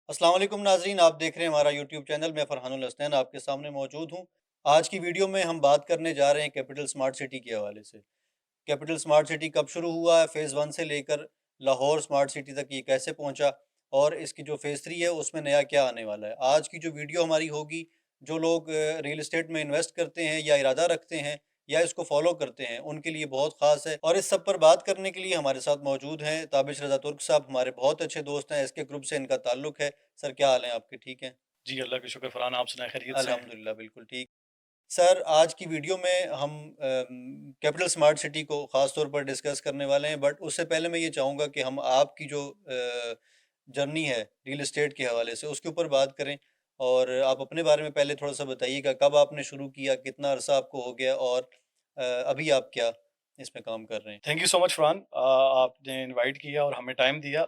अस्सलाम वालेकुम नाजरीन, आप देख रहे हैं हमारा यूट्यूब चैनल। मैं फ़रहानुल हसनैन आपके सामने मौजूद हूँ। आज की वीडियो में हम बात करने जा रहे हैं कैपिटल स्मार्ट सिटी के हवाले से। कैपिटल स्मार्ट सिटी कब शुरू हुआ है, फ़ेज़ 1 से लेकर लाहौर स्मार्ट सिटी तक ये कैसे पहुँचा और इसकी जो फ़ेज़ 3 है उसमें नया क्या आने वाला है। आज की जो वीडियो हमारी होगी, जो लोग रियल एस्टेट में इन्वेस्ट करते हैं या इरादा रखते हैं या इसको फ़ॉलो करते हैं, उनके लिए बहुत ख़ास है। और इस सब पर बात करने के लिए हमारे साथ मौजूद हैं ताबिश रज़ा तुर्क साहब, हमारे बहुत अच्छे दोस्त हैं, एसके ग्रुप से इनका ताल्लुक है। सर, क्या हाल है आपके? ठीक हैं? जी, अल्लाह का शुक्र फरहान, आप सुनाएँ खैरियत से हैं? अल्हम्दुलिल्लाह, बिल्कुल ठीक। सर, आज की वीडियो में हम कैपिटल स्मार्ट सिटी को ख़ास तौर पर डिस्कस करने वाले हैं, बट उससे पहले मैं ये चाहूँगा कि हम आपकी जो जर्नी है रियल एस्टेट के हवाले से उसके ऊपर बात करें। और आप अपने बारे में पहले थोड़ा-सा बताइएगा, कब आपने शुरू किया, कितना अरसा आपको हो गया और अभी आप क्या इसमें काम कर रहे हैं? Thank you so much Farhan, आपने इनवाइट किया और हमें टाइम दिया।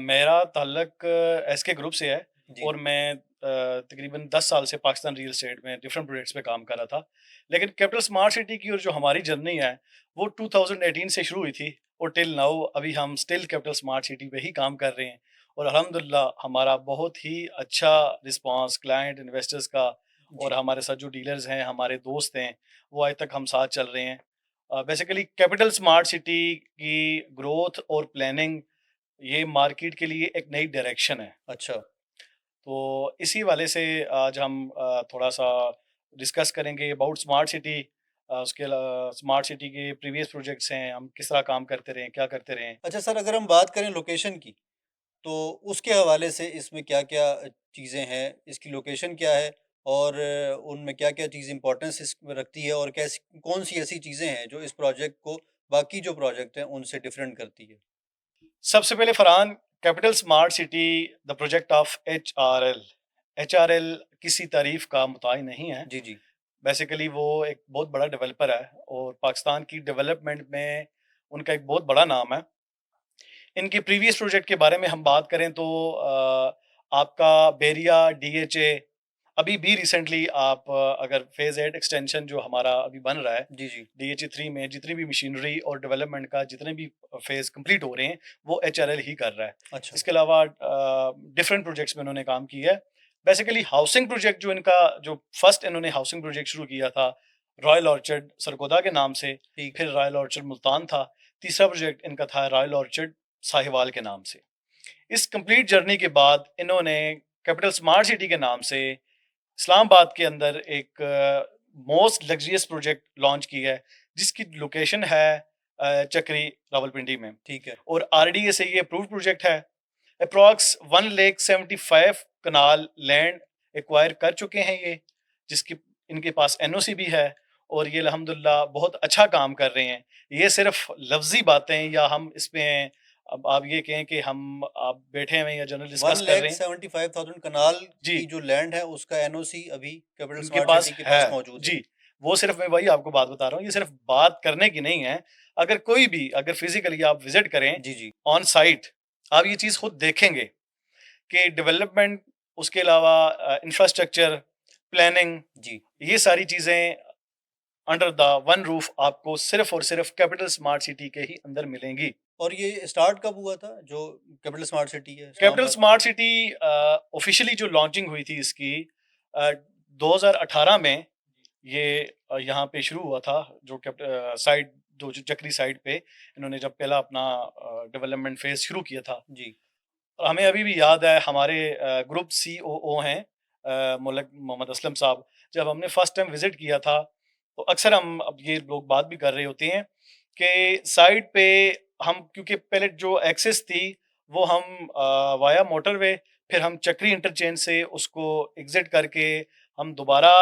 मेरा ताल्लुक एसके ग्रुप से है जी, और मैं तकरीबन 10 साल से पाकिस्तान रियल एस्टेट में डिफरेंट प्रोजेक्ट्स पे काम कर रहा था। लेकिन कैपिटल स्मार्ट सिटी की और जो हमारी जर्नी है, वो 2018 से शुरू हुई थी और टिल नाउ अभी हम स्टिल कैपिटल स्मार्ट सिटी पे ही काम कर रहे हैं और अल्हम्दुलिल्लाह हमारा बहुत ही अच्छा रिस्पॉन्स क्लाइंट, इन्वेस्टर्स का और जी। हमारे साथ जो डीलर्स हैं, हमारे दोस्त हैं, वो आज तक हम साथ चल रहे हैं। बेसिकली कैपिटल स्मार्ट सिटी की ग्रोथ और प्लानिंग ये मार्केट के लिए एक नई डायरेक्शन है। अच्छा। तो इसी वाले से आज हम थोड़ा-सा डिस्कस करेंगे अबाउट स्मार्ट सिटी, उसके स्मार्ट सिटी के प्रीवियस प्रोजेक्ट्स हैं, हम किस तरह काम करते रहे हैं, क्या करते रहे हैं। अच्छा सर, अगर हम बात करें लोकेशन की, तो उसके हवाले से इसमें क्या-क्या चीज़ें हैं? इसकी लोकेशन क्या है? और उनमें क्या-क्या चीज़ इम्पोर्टेंस इसमें रखती है और कैसी कौन-सी ऐसी चीज़ें हैं जो इस प्रोजेक्ट को बाकी जो प्रोजेक्ट हैं उनसे डिफरेंट करती है? सबसे पहले Farhan, capital smart city the project of HRL. HRL किसी तारीफ़ का मुताई नहीं है। जी, जी। बेसिकली वो एक बहुत बड़ा डेवलपर है और पाकिस्तान की डेवलपमेंट में उनका एक बहुत बड़ा नाम है। इनके प्रीवियस प्रोजेक्ट के बारे में हम बात करें तो आपका बेरिया डीएचए, अभी भी रिसेंटली आप अगर फेज 8 एक्सटेंशन जो हमारा अभी बन रहा है, जी, जी। डीएचए 3 में जितनी भी मशीनरी और डेवलपमेंट का जितने भी फेज कंप्लीट हो रहे हैं, वो एचआरएल ही कर रहा है। अच्छा। इसके अलावा डिफरेंट प्रोजेक्ट्स में उन्होंने काम किया है। बेसिकली हाउसिंग प्रोजेक्ट जो इनका, जो फर्स्ट इन्होंने हाउसिंग प्रोजेक्ट शुरू किया था रॉयल ऑर्चर्ड सरगोदा के नाम से, ठीक फिर है। रॉयल ऑर्चर्ड मुल्तान था, तीसरा प्रोजेक्ट इनका था रॉयल ऑर्चर्ड साहिवाल के नाम से। इस कंप्लीट जर्नी के बाद इन्होंने कैपिटल स्मार्ट सिटी के नाम से इस्लामाबाद के अंदर एक मोस्ट लग्जरियस प्रोजेक्ट लॉन्च की है, जिसकी लोकेशन है चक्री रावलपिंडी में ठीक है। और आरडीए से ये अप्रूव्ड प्रोजेक्ट है। अप्रॉक्स 1,75,000 कनाल लैंड एक्वायर कर चुके हैं ये, जिसकी इनके पास एनओसी भी है और ये अल्हम्दुलिल्लाह बहुत अच्छा काम कर रहे हैं। ये सिर्फ लफ्जी बातें या हम इसमें, अब आप ये कहें कि हम आप बैठे हुए हैं या जनरल डिस्कस कर रहे हैं। 1,75,000 कनाल जी, की जो लैंड है उसका एनओसी अभी कैपिटल इनके स्मार्ट पास सिटी के है। पास मौजूद है। जी, वो सिर्फ मैं वही आपको बात बता रहा हूँ, ये सिर्फ बात करने की नहीं है। अगर कोई भी अगर फिज़िकली आप विज़िट करें जी, जी। ऑन साइट, आप ये चीज़ खुद देखेंगे कि डेवलपमेंट, उसके अलावा इंफ्रास्ट्रक्चर, प्लानिंग, जी। ये सारी चीज़ें अंडर द वन रूफ आपको सिर्फ और सिर्फ कैपिटल स्मार्ट सिटी के ही अंदर मिलेंगी। और ये स्टार्ट कब हुआ था जो कैपिटल स्मार्ट सिटी है capital Islamabad? Smart city officially जो लॉन्चिंग हुई थी इसकी, अ, 2018 में ये यहाँ पे शुरू हुआ था, जो साइड जो चक्री साइड पे इन्होंने जब पहला अपना डेवलपमेंट फेज शुरू किया था। जी। हमें अभी भी याद है, हमारे ग्रुप सीओओ हैं मौलक मोहम्मद असलम साहब, जब हमने फर्स्ट टाइम विजिट किया था, तो अक्सर हम अब ये लोग बात भी कर रहे होते हैं कि साइड पे हम, क्योंकि पहले जो एक्सेस थी वो हम वाया मोटरवे, फिर हम चक्री इंटरचेंज से उसको एग्जिट करके हम दोबारा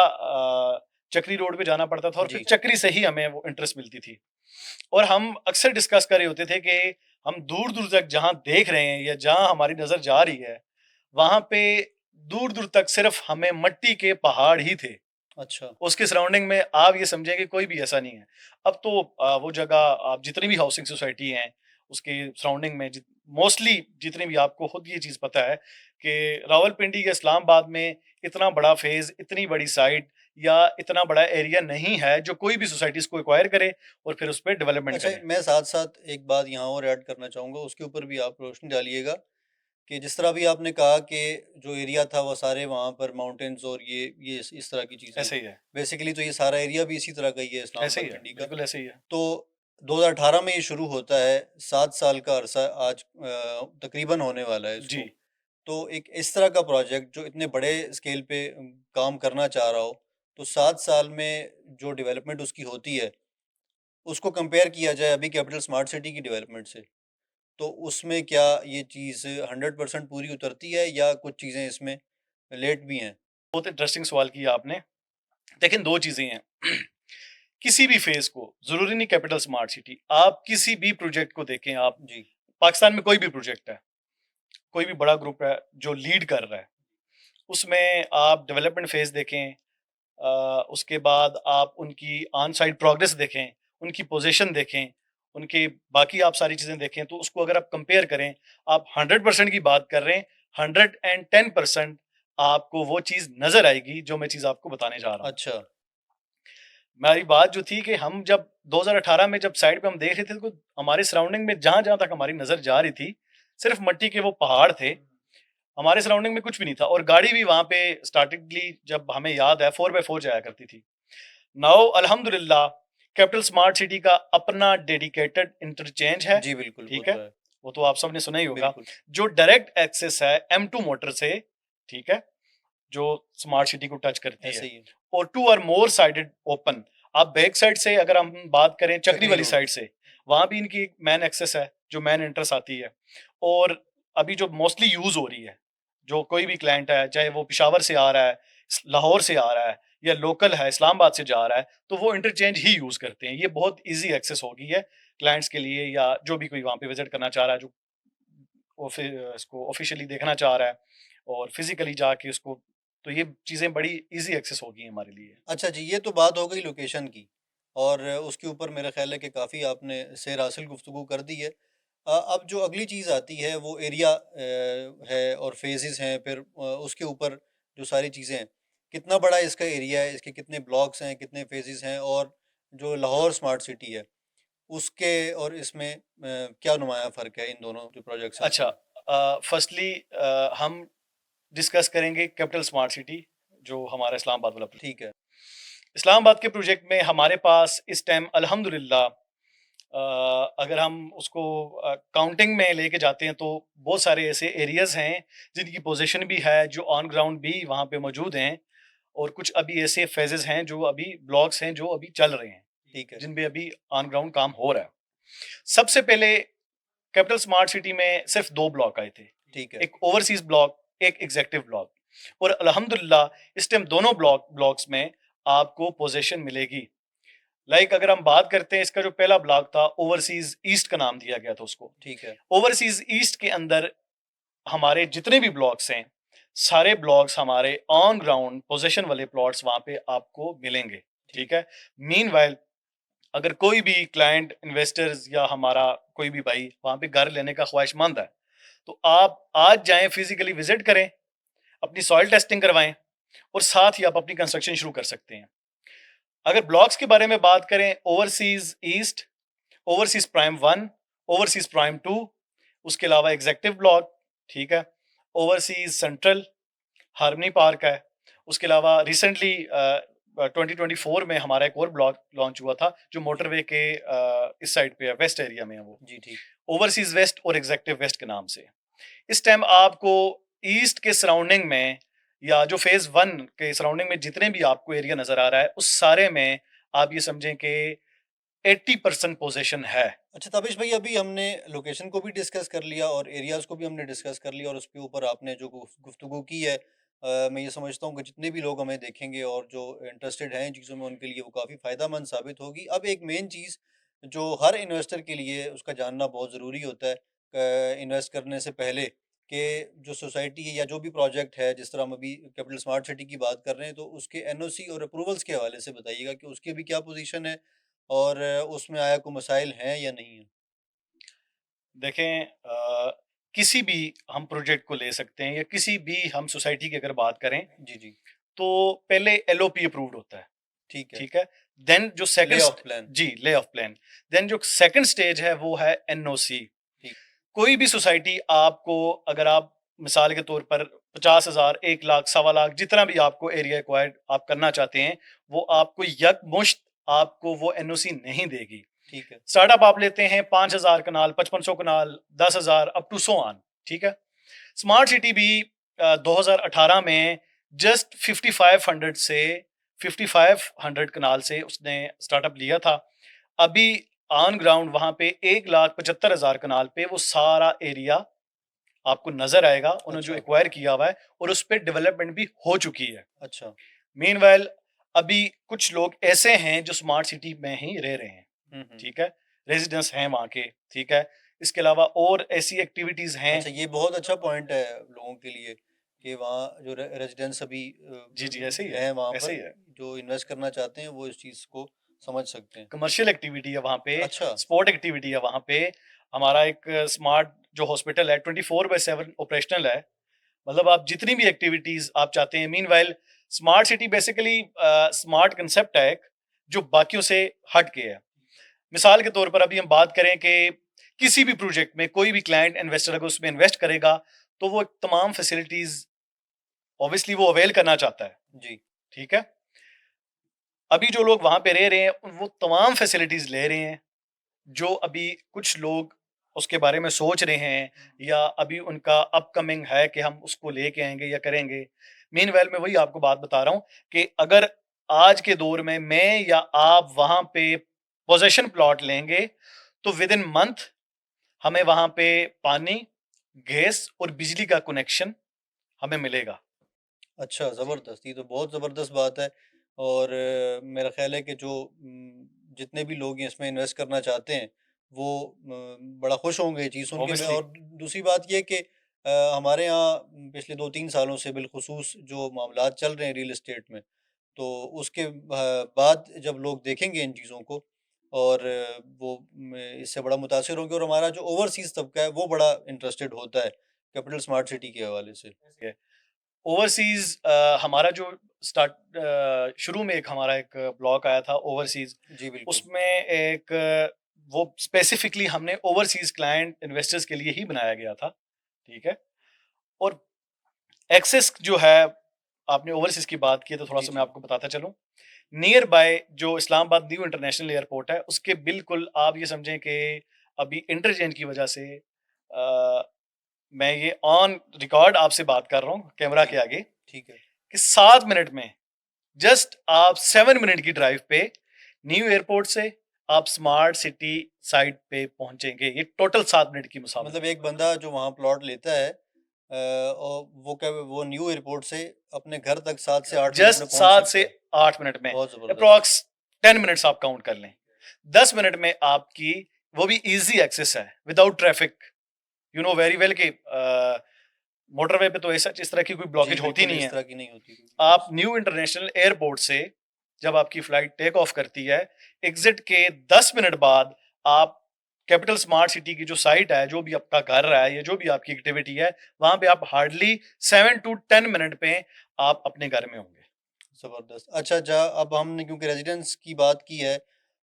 चक्री रोड पे जाना पड़ता था और फिर जी। चक्री से ही हमें वो इंटरेस्ट मिलती थी। और हम अक्सर डिस्कस कर रहे होते थे कि हम दूर-दूर तक जहाँ देख रहे हैं या जहाँ हमारी नज़र जा रही है, वहाँ पे दूर-दूर तक सिर्फ हमें मिट्टी के पहाड़ ही थे। अच्छा। उसके सराउंडिंग में आप ये समझें कि कोई भी ऐसा नहीं है। अब तो वो जगह, आप जितनी भी हाउसिंग सोसाइटी हैं, उसके सराउंडिंग में मोस्टली जितनी भी, आपको खुद ये चीज़ पता है कि रावलपिंडी या इस्लामाबाद में इतना बड़ा फ़ेज़, इतनी बड़ी साइट या इतना बड़ा एरिया नहीं है, जो कोई भी सोसाइटीज़ को एक्वायर करे और फिर उसपे डेवलपमेंट अच्छा, करे। मैं साथ-साथ एक बात यहाँ और ऐड करना चाहूँगा, उसके ऊपर भी आप रोशनी डालिएगा कि जिस तरह अभी आपने कहा कि जो एरिया था वो सारे वहाँ पर माउंटेन्स और ये इस तरह की चीज़ें, ऐसे ही है, बेसिकली तो ये सारा एरिया भी इसी तरह का ही है ऐसे ही इस्लामाबाद है, मंडी का। बिल्कुल ऐसे ही है। तो 2018 में ये शुरू होता है, 7 साल का अरसा आज तकरीबन होने वाला है जी। इसको। तो एक इस तरह का प्रोजेक्ट जो इतने बड़े स्केल पे काम करना चाह रहा हो, तो 7 साल में जो डेवलपमेंट उसकी होती है, उसको कंपेयर किया जाए अभी कैपिटल स्मार्ट सिटी की डेवलपमेंट से, तो उसमें क्या ये चीज़ 100% पूरी उतरती है या कुछ चीज़ें इसमें लेट भी हैं? बहुत इंटरेस्टिंग सवाल किया आपने। लेकिन 2 चीज़ें हैं। किसी भी फ़ेज़ को, ज़रूरी नहीं कैपिटल स्मार्ट सिटी, आप किसी भी प्रोजेक्ट को देखें आप, जी, पाकिस्तान में कोई भी प्रोजेक्ट है, कोई भी बड़ा ग्रुप है जो लीड कर रहा है, उसमें आप डेवलपमेंट फ़ेज़ देखें, उसके बाद आप उनकी ऑन साइट प्रोग्रेस देखें, उनकी पोज़ीशन देखें, उनकी बाकी आप सारी चीज़ें देखें, तो उसको अगर आप कंपेयर करें, आप 100% की बात कर रहे हैं, 110% आपको वो चीज़ नज़र आएगी, जो मैं चीज़ आपको बताने जा रहा हूँ। अच्छा, हमारी बात जो थी कि हम जब 2018 में जब साइड पे हम देख रहे थे, तो हमारे सराउंडिंग में जहाँ-जहाँ तक हमारी नज़र जा रही थी, सिर्फ़ मिट्टी के वो पहाड़ थे। हमारे सराउंडिंग में कुछ भी नहीं था और गाड़ी भी वहाँ पे स्टार्टिंगली जब हमें याद है 4x4 जाया करती थी। नाउ अल्हम्दुलिल्लाह कैपिटल स्मार्ट सिटी का अपना डेडिकेटेड इंटरचेंज है, जी बिल्कुल, वो ठीक तो है? है, वो तो आप सबने सुना ही होगा, बिल्कुल, जो डायरेक्ट एक्सेस है M2 मोटर से, ठीक है? जो स्मार्ट सिटी को टच करती ऐसे है ही है, और टू और मोर साइडेड ओपन। आप बैक साइड से अगर हम बात करें चक्री चक्री वाली रोड, साइड से, वहां भी इनकी मैन एक्सेस है, जो मैन एंट्रेंस आती है। और अभी जो मोस्टली यूज हो रही है, जो कोई भी क्लाइंट है, चाहे वो पिशावर से आ रहा है, लाहौर से आ रहा है या लोकल है इस्लामाबाद से जा रहा है, तो वो इंटरचेंज ही यूज करते हैं। ये बहुत इजी एक्सेस हो गई है क्लाइंट्स के लिए, या जो भी कोई वहां पे विजिट करना चाह रहा है, जो इसको ऑफिशियली देखना चाह रहा है और फिजिकली जाके उसको, तो ये चीज़ें बड़ी ईज़ी एक्सेस हो गई हैं हमारे लिए। अच्छा जी, ये तो बात हो गई लोकेशन की और उसके ऊपर मेरा ख़्याल है कि काफ़ी आपने सैर हासिल गुफ्तगू कर दी है। अब जो अगली चीज़ आती है वो एरिया है और फ़ेज़ेज़ हैं, फिर उसके ऊपर जो सारी चीज़ें हैं, कितना बड़ा इसका एरिया है, इसके कितने ब्लॉक्स हैं, कितने फ़ेज़ेज़ हैं और जो लाहौर स्मार्ट सिटी है, उसके और इसमें क्या नुमायाँ फ़र्क है इन दोनों जो प्रोजेक्ट्स हैं अच्छा, उसमें? फर्स्टली हम डिस्कस करेंगे कैपिटल स्मार्ट सिटी, जो हमारा इस्लामाबाद वाला प्रोजेक्ट। ठीक है, इस्लामाबाद के प्रोजेक्ट में हमारे पास इस टाइम अल्हम्दुलिल्लाह, अगर हम उसको काउंटिंग में लेके जाते हैं, तो बहुत सारे ऐसे एरियाज़ हैं जिनकी पोज़ीशन भी है, जो ऑन ग्राउंड भी वहाँ पे मौजूद हैं, और कुछ अभी ऐसे फ़ेज़ेज़ हैं, जो अभी ब्लॉक्स हैं, जो अभी चल रहे हैं, ठीक है, जिन पे अभी ऑन ग्राउंड काम हो रहा है। सबसे पहले कैपिटल स्मार्ट सिटी में सिर्फ 2 ब्लॉक आए थे। ठीक है, एक ओवरसीज़ ब्लॉक, एक एग्ज़ेक्टिव ब्लॉक, और अल्हम्दुलिल्लाह इस टाइम दोनों ब्लॉक्स में आपको पोज़ीशन मिलेगी। लाइक अगर हम बात करते हैं, इसका जो पहला ब्लॉक था, ओवरसीज़ ईस्ट का नाम दिया गया था उसको। ठीक है, ओवरसीज़ ईस्ट के अंदर हमारे जितने भी ब्लॉक्स हैं, सारे ब्लॉक्स हमारे ऑन ग्राउंड पोज़ीशन वाले प्लॉट्स वहाँ पे आपको मिलेंगे, ठीक, ठीक है? मीनवाइल अगर कोई भी क्लाइंट, इन्वेस्टर्स या हमारा कोई भी भाई वहाँ पे घर लेने का ख्वाहिशमंद है, तो आप आज जाएँ, फिज़िकली विज़िट करें, अपनी सॉइल टेस्टिंग करवाएँ और साथ ही आप अपनी कंस्ट्रक्शन शुरू कर सकते हैं। अगर ब्लॉक्स के बारे में बात करें, overseas east, overseas prime 1, overseas prime 2, उसके अलावा एग्ज़ेक्टिव ब्लॉक, ठीक है? ओवरसीज़ सेंट्रल, हार्मनी पार्क है। उसके अलावा रिसेंटली 2024 में हमारा एक और ब्लॉक लॉन्च हुआ था, जो मोटरवे के इस साइड पे है, वेस्ट एरिया में है वो। जी ठीक, ओवरसीज़ वेस्ट और एग्ज़ेक्टिव वेस्ट के नाम से। इस टाइम आपको ईस्ट के सराउंडिंग में, या जो फ़ेज़ 1 के सराउंडिंग में जितने भी आपको एरिया नज़र आ रहा है, उस सारे में आप ये समझें कि 80% पोज़ीशन है। अच्छा तबिश भाई, अभी हमने लोकेशन को भी डिस्कस कर लिया और एरियाज़ को भी हमने डिस्कस कर लिया और उसके ऊपर आपने जो गुफ्तगू की है, मैं ये समझता हूँ कि जितने भी लोग हमें देखेंगे और जो इंटरेस्टेड हैं इन चीज़ों में, उनके लिए वो काफ़ी फ़ायदेमंद साबित होगी। अब एक मेन चीज़ जो हर इन्वेस्टर के लिए उसका जानना बहुत ज़रूरी होता है इन्वेस्ट करने से पहले, कि जो सोसाइटी है या जो भी प्रोजेक्ट है, जिस तरह हम अभी कैपिटल स्मार्ट सिटी की बात कर रहे हैं, तो उसके एनओसी और अप्रूवल्स के हवाले से बताइएगा कि उसकी अभी क्या पोजीशन है और उसमें आया कोई मसाइल हैं या नहीं हैं? देखें, किसी भी हम प्रोजेक्ट को ले सकते हैं, या किसी भी हम सोसाइटी की अगर बात करें, जी, जी। तो पहले एलओपी अप्रूव्ड होता है, ठीक है। ठीक है? देन जो सेकंड ले ऑफ प्लान। जी, ले ऑफ प्लान। देन जो सेकंड स्टेज है वो है एनओसी। ठीक। कोई भी सोसाइटी आपको, अगर आप मिसाल के तौर पर 50,000, 1 लाख, 1.25 लाख, जितना भी आपको एरिया एक्वायर्ड आप करना चाहते हैं, वो आपको यकमुश्त आपको वो एनओसी नहीं देगी। ठीक है। स्टार्टअप आप लेते हैं 5,000 कनाल, 5500 कनाल, 10,000 अप टू सो ऑन। ठीक है। स्मार्ट सिटी भी 2018 में जस्ट 5500 से 5500 कनाल से उसने स्टार्टअप लिया था। अभी ऑन ग्राउंड वहां पे 1,75,000 कनाल पे वो सारा एरिया आपको नजर आएगा, उन्होंने जो अच्छा। एक्वायर किया हुआ है, और उस पर डेवलपमेंट भी हो चुकी है। अच्छा। मीनवाइल अभी कुछ लोग ऐसे हैं जो स्मार्ट सिटी में ही रह रहे हैं। हम्म। ठीक है, रेजिडेंस हैं वहाँ के। ठीक है, इसके अलावा और ऐसी एक्टिविटीज हैं। अच्छा, ये बहुत अच्छा पॉइंट है लोगों के लिए कि वहाँ जो रेजिडेंट्स अभी जी जी, ऐसे ही है, हैं वहाँ ऐसे पर, ही है। जो इन्वेस्ट करना चाहते हैं वो इस चीज़ को समझ सकते हैं। कमर्शियल एक्टिविटी है वहाँ पे, अच्छा। स्पोर्ट एक्टिविटी है वहाँ पे। हमारा एक स्मार्ट जो हॉस्पिटल है 24/7 ऑपरेशनल है। मतलब आप जितनी भी एक्टिविटीज आप चाहते हैं। Meanwhile smart city basically smart concept है एक, जो बाकियों से हट के है। मिसाल के तौर पर अभी हम बात करें कि किसी भी प्रोजेक्ट में कोई भी क्लाइंट इन्वेस्टर अगर उसमें इन्वेस्ट करेगा, तो वो तमाम फैसिलिटीज ऑब्वियसली वो अवेल करना चाहता है। जी। ठीक है, अभी जो लोग वहां पे रह रहे हैं वो तमाम फैसिलिटीज ले रहे हैं जो अभी कुछ लोग उसके बारे में सोच रहे हैं, या अभी उनका अपकमिंग है कि हम उसको लेके आएंगे या करेंगे। मीनवाइल मैं वही आपको बात बता रहा हूँ कि अगर आज के दौर में मैं या आप वहां पे पोजेशन प्लॉट लेंगे, तो विद इन मंथ हमें वहां पे पानी, गैस और बिजली का कनेक्शन हमें मिलेगा। अच्छा, जी। ज़बरदस्त, ये तो बहुत ज़बरदस्त बात है। और मेरा ख़्याल है कि जो जितने भी लोग इसमें इन्वेस्ट करना चाहते हैं, वो बड़ा खुश होंगे ये चीज़ सुन के। मैं ऑब्वियसली। और दूसरी बात ये कि हमारे यहाँ पिछले 2-3 सालों से बिलख़ुसूस जो मामलात चल रहे हैं रियल एस्टेट में, तो उसके बाद जब लोग देखेंगे इन चीज़ों को और वो इससे बड़ा मुतासिर होंगे, और हमारा जो ओवरसीज़ तबका है, वो बड़ा इंटरेस्टेड होता है कैपिटल स्मार्ट सिटी के हवाले से। ओवरसीज हमारा जो शुरू में एक हमारा एक ब्लॉग आया था ओवरसीज, जी, बिल्कुल। उसमें एक वो स्पेसिफिकली हमने ओवरसीज क्लाइंट इन्वेस्टर्स के लिए ही बनाया गया था। ठीक है, और एक्सेस जो है, आपने ओवरसीज की बात की तो थोड़ा जी, सा मैं जी। आपको बताता चलूं। नियर बाय जो इस्लामाबाद न्यू इंटरनेशनल एयरपोर्ट है, उसके बिल्कुल आप ये समझें कि अभी इंटरचेंज की वजह से मैं ये ऑन रिकॉर्ड आपसे बात कर रहा हूँ कैमरा जी, के आगे, ठीक है। कि 7 मिनट में, जस्ट आप 7 मिनट की ड्राइव पे न्यू एयरपोर्ट से आप स्मार्ट सिटी साइट पे पहुंचेंगे। ये टोटल 7 मिनट की मुसाफत मतलब है। एक बंदा जो वहाँ प्लॉट लेता है और वो क्या वो न्यू एयरपोर्ट से अपने घर तक 7 से 8 मिनट जस्ट में पहुँच 7 से सकता है। 8 मिनट में, बहुत ज़बरदस्त। अप्रोक्स 10 मिनट्स आप काउंट कर लें। 10 मिनट में आपकी, वो भी इजी एक्सेस है without traffic. You know very well कि मोटरवे पे तो ऐसा इस तरह की कोई जी, ब्लॉकेज होती बिल्कुल नहीं इस है। तरह की नहीं होती कोई भी आप चीज़। न्यू इंटरनेशनल एयरपोर्ट से जब आपकी फ्लाइट टेक ऑफ करती है, एग्जिट के 10 मिनट बाद आप कैपिटल स्मार्ट सिटी की जो साइट है, जो भी आपका घर है या जो भी आपकी एक्टिविटी है, वहां पे आप हार्डली 7 to 10 मिनट पे आप अपने घर में होंगे। ज़बरदस्त। अच्छा, अब हमने क्योंकि रेज़िडेंस की बात की है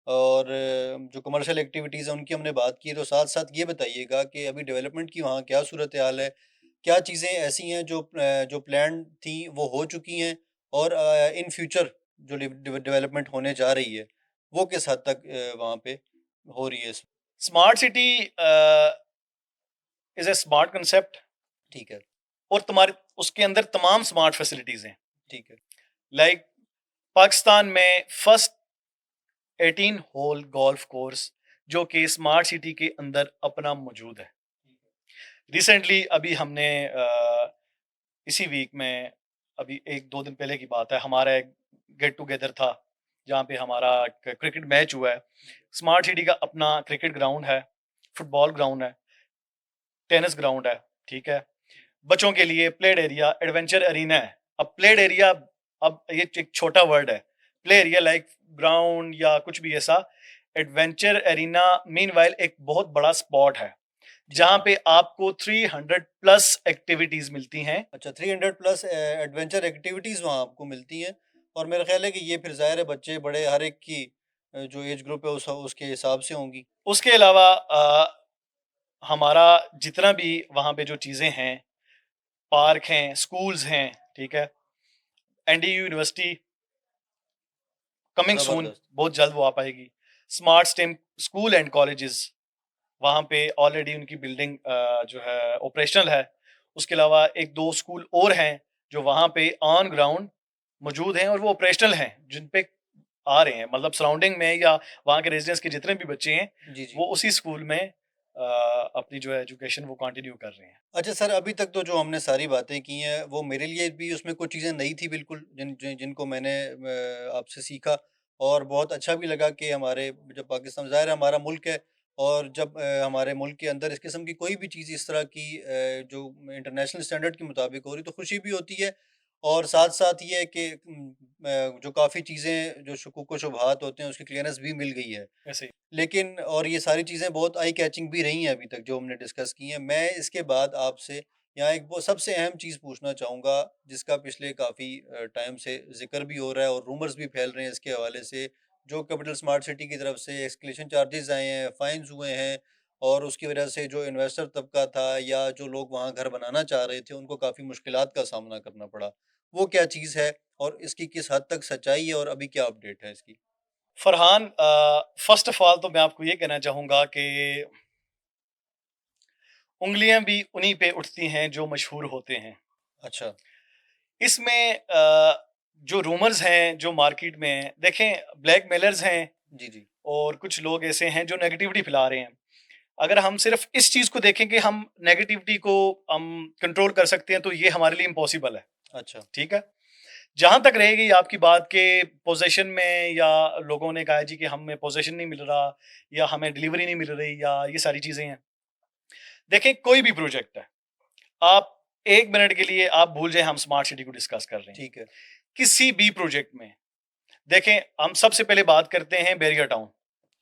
और जो कमर्शियल एक्टिविटीज़ हैं उनकी हमने बात की है, तो साथ-साथ ये बताइएगा कि अभी डेवलपमेंट की वहाँ क्या सूरत-ए-हाल है? क्या चीज़ें ऐसी हैं जो प्लान्ड थी वो हो चुकी हैं, और इन फ्यूचर जो डेवलपमेंट होने जा रही है, वो किस हद तक वहाँ पे हो रही है? Smart city is a smart concept, ठीक है। और तुम्हारे उसके अंदर तमाम स्मार्ट फैसिलिटीज हैं। ठीक है। लाइक पाकिस्तान में फर्स्ट 18 होल गोल्फ कोर्स जो कि स्मार्ट सिटी के अंदर अपना मौजूद है। रिसेंटली अभी हमने इसी वीक में, अभी 1-2 दिन पहले की बात है, हमारा एक गेट टुगेदर था जहाँ पे हमारा क्रिकेट मैच हुआ है। स्मार्ट सिटी का अपना क्रिकेट ग्राउंड है, फुटबॉल ग्राउंड है, टेनिस ग्राउंड है। ठीक है, बच्चों के लिए प्लेड एरिया, एडवेंचर एरिना है। अब प्लेड एरिया, अब ये एक छोटा वर्ड है, प्ले एरिया लाइक ग्राउंड या कुछ भी ऐसा। एडवेंचर एरिना मीनवाइल एक बहुत बड़ा स्पॉट है ठीक जहां है। पे आपको 300 प्लस एक्टिविटीज मिलती हैं। अच्छा, 300 प्लस एडवेंचर एक्टिविटीज़ वहाँ आपको मिलती हैं, और मेरा ख़्याल है कि ये फिर ज़ाहिर है बच्चे बड़े हर एक की जो एज ग्रुप है उसके हिसाब से होंगी। उसके अलावा हमारा जितना भी वहाँ पे जो चीज़ें हैं, पार्क हैं, स्कूल्स हैं, ठीक है? एनडीयू यूनिवर्सिटी कमिंग सून, ज़बरदस्त। बहुत जल्द वो आ पाएगी। Smart stem school and colleges, वहाँ पे ऑलरेडी उनकी बिल्डिंग जो है ऑपरेशनल है। उसके अलावा 1-2 स्कूल और हैं जो वहाँ पे ऑन ग्राउंड मौजूद हैं और वो ऑपरेशनल हैं, जिन पे आ रहे हैं, मतलब सराउंडिंग में या वहाँ के रेजिडेंट्स के जितने भी बच्चे हैं, जी, जी। वो उसी स्कूल में अपनी जो है एजुकेशन वो कंटिन्यू कर रहे हैं। अच्छा सर, अभी तक तो जो हमने सारी बातें की हैं, वो मेरे लिए भी उसमें कुछ चीज़ें नई थी बिल्कुल, जिनको मैंने आपसे सीखा और बहुत अच्छा भी लगा कि हमारे जब पाकिस्तान ज़ाहिर है हमारा मुल्क है और जब हमारे मुल्क के अंदर इस किस्म की कोई भी चीज़ इस तरह की जो इंटरनेशनल स्टैंडर्ड के मुताबिक हो रही, तो खुशी भी होती है और साथ-साथ ये है कि जो काफ़ी चीज़ें जो शकूक व शुबहात होते हैं, उसकी क्लियरेंस भी मिल गई है। ऐसे ही। लेकिन और ये सारी चीज़ें बहुत आई कैचिंग भी रही हैं अभी तक जो हमने डिस्कस की हैं। मैं इसके बाद आपसे यहाँ एक वो सबसे अहम चीज़ पूछना चाहूँगा जिसका पिछले काफ़ी टाइम से ज़िक्र भी हो रहा है और रूमर्स भी फैल रहे हैं इसके हवाले से। जो कैपिटल स्मार्ट सिटी की तरफ से एस्केलेशन चार्जेज़ आए हैं, फाइन्स हुए हैं और उसकी वजह से जो इन्वेस्टर तबका था या जो लोग वहाँ घर बनाना चाह रहे थे, उनको काफ़ी मुश्किलात का सामना करना पड़ा। वो क्या चीज़ है और इसकी किस हद तक सच्चाई है और अभी क्या अपडेट है इसकी? फरहान, फ़र्स्ट ऑफ़ ऑल तो मैं आपको ये कहना चाहूँगा कि उँगलियाँ भी उन्हीं पे उठती हैं जो मशहूर होते हैं। अच्छा। इसमें जो रूमर्स हैं, जो मार्केट में देखें, ब्लैकमेलर्स हैं जी, जी। और कुछ लोग ऐसे हैं जो नेगेटिविटी फैला रहे हैं। अगर हम सिर्फ़ इस चीज़ को देखें कि हम नेगेटिविटी को हम कंट्रोल कर सकते हैं, तो ये हमारे लिए इम्पॉसिबल है, अच्छा। ठीक है? जहाँ तक रहेगी आपकी बात के पोज़ीशन में या लोगों ने कहा है जी कि हमें पोज़ीशन नहीं मिल रहा या हमें डिलीवरी नहीं मिल रही या ये सारी चीज़ें हैं। देखें, कोई भी प्रोजेक्ट है, आप 1 मिनट के लिए आप भूल जाएँ हम स्मार्ट सिटी को डिस्कस कर रहे हैं। ठीक है। किसी भी प्रोजेक्ट में देखें, हम सबसे पहले बात करते हैं बैरियर टाउन,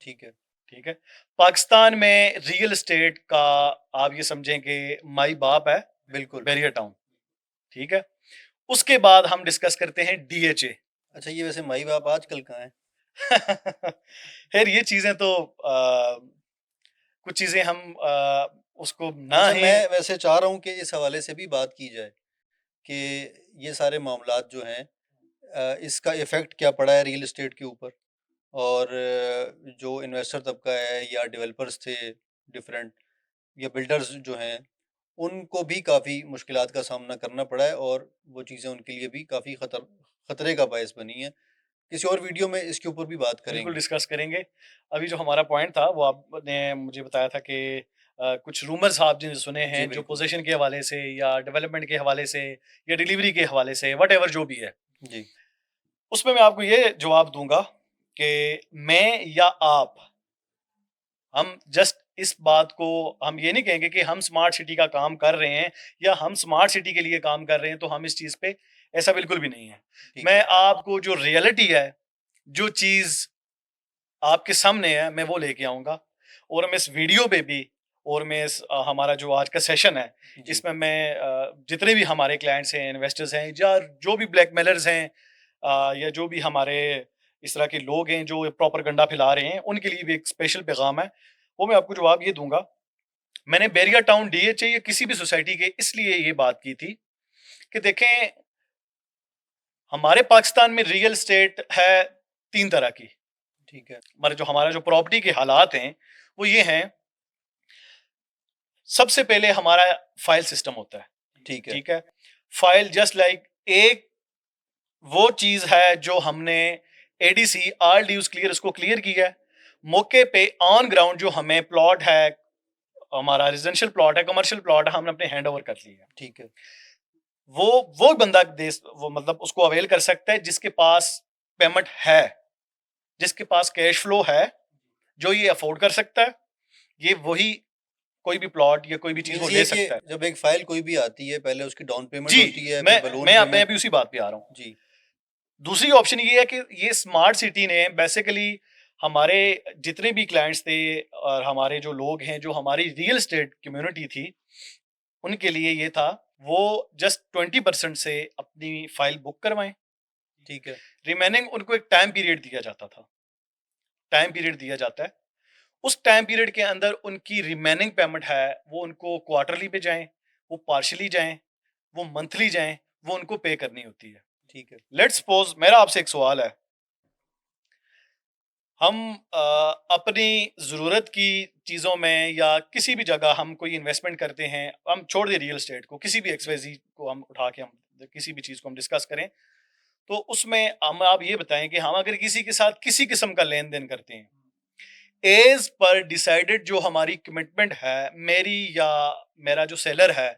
ठीक है। ठीक है? पाकिस्तान में रियल एस्टेट का आप ये समझें कि माई बाप है बिल्कुल। बैरियर टाउन, ठीक है? उसके बाद हम डिस्कस करते हैं डीएचए। अच्छा ये वैसे माई-बाप आजकल कहाँ हैं? खैर ये चीज़ें तो कुछ चीज़ें हम उसको ना अच्छा ही मैं वैसे चाह रहा हूँ कि इस हवाले से भी बात की जाए कि ये सारे मामलात जो हैं इसका इफ़ेक्ट क्या पड़ा है रियल एस्टेट के ऊपर? और जो इन्वेस्टर तबका है या डेवलपर्स थे डिफरेंट या बिल्डर्स जो हैं, उनको भी काफ़ी मुश्किलात का सामना करना पड़ा है और वो चीज़ें उनके लिए भी काफ़ी खतरे का बायस बनी हैं। किसी और वीडियो में इसके ऊपर भी बात बिल्कुल करेंगे। डिस्कस करेंगे। अभी जो हमारा पॉइंट था वो आपने मुझे बताया था कि कुछ रूमर्स आप जिन सुने जी, हैं जो बिल्कुल। पोज़ीशन के हवाले से या डेवलपमेंट के हवाले से या डिलीवरी के हवाले से व्हाटएवर जो भी है। जी। उसमें मैं आपको ये जवाब दूँगा कि मैं या आप, हम जस्ट इस बात को हम ये नहीं कहेंगे कि हम स्मार्ट सिटी का काम कर रहे हैं या हम स्मार्ट सिटी के लिए काम कर रहे हैं, तो हम इस चीज़ पे ऐसा बिल्कुल भी नहीं है। ठीक मैं है। आपको जो रियलिटी है, जो चीज़ आपके सामने है, मैं वो लेके आऊँगा और मैं इस वीडियो पे भी और मैं इस हमारा जो आज का सेशन है, जी। इसमें मैं जितने भी हमारे क्लाइंट्स हैं, इन्वेस्टर्स हैं या जो भी ब्लैकमेलर्स हैं या जो भी हमारे इस तरह के लोग हैं जो प्रोपेगेंडा फैला रहे हैं, उनके लिए भी एक स्पेशल पैगाम है। वो मैं आपको जवाब ये दूँगा, मैंने बैरियर टाउन डीएचए या किसी भी सोसाइटी के इसलिए ये बात की थी कि देखें, हमारे पाकिस्तान में रियल एस्टेट है 3 तरह की। ठीक है। हमारा जो प्रॉपर्टी के हालात हैं, वो ये हैं, सबसे पहले हमारा फाइल सिस्टम होता है, ठीक है। ठीक है? फाइल जस्ट लाइक एक वो चीज़ है जो हमने एडीसी ऑल ड्यूज़ क्लियर उसको क्लियर किया है। मौके पे ऑन ग्राउंड जो हमें प्लॉट है, हमारा रेज़िडेंशियल प्लॉट है, कमर्शियल प्लॉट है, हमने अपने हैंडओवर कर लिया है। ठीक है। वो वो बंदा देस वो मतलब उसको अवेल कर सकता है जिसके पास पेमेंट है, जिसके पास कैश फ्लो है, जो ये अफ़ोर्ड कर सकता है, ये वही कोई भी प्लॉट या कोई भी चीज़ वो मीन्स ये ले कि सकता है। जब एक फ़ाइल कोई भी आती है, पहले उसकी डाउन पेमेंट जी, होती है, फिर मैं बलून मैं मैं पेमेंट। अभी उसी बात पे आ रहा हूँ। जी। दूसरी ऑप्शन ये है कि ये स्मार्ट सिटी ने बेसिकली हमारे जितने भी क्लाइंट्स थे और हमारे जो लोग हैं, जो हमारी रियल एस्टेट कम्युनिटी थी, उनके लिए ये था, वो जस्ट 20% से अपनी फाइल बुक करवाएँ, ठीक है। रिमेनिंग उनको एक टाइम पीरियड दिया जाता था। टाइम पीरियड दिया जाता है। उस टाइम पीरियड के अंदर उनकी रिमेनिंग पेमेंट है वो उनको क्वार्टरली पे जाएं, वो पार्शली जाएं, वो मंथली जाएं, वो उनको पे करनी होती है। ठीक है। लेट्स सपोज मेरा आपसे एक सवाल है, हम अपनी ज़रूरत की चीज़ों में या किसी भी जगह हम कोई इन्वेस्टमेंट करते हैं, हम छोड़ दें रियल एस्टेट को, किसी भी एक्सवाईज़ेड को हम उठा के हम किसी भी चीज़ को हम डिस्कस करें, तो उसमें हम आप ये बताएं कि हम अगर किसी के साथ किसी किस्म का लेन देन करते हैं, एज पर डिसाइडेड जो हमारी कमिटमेंट है, मेरी या मेरा जो सेलर है,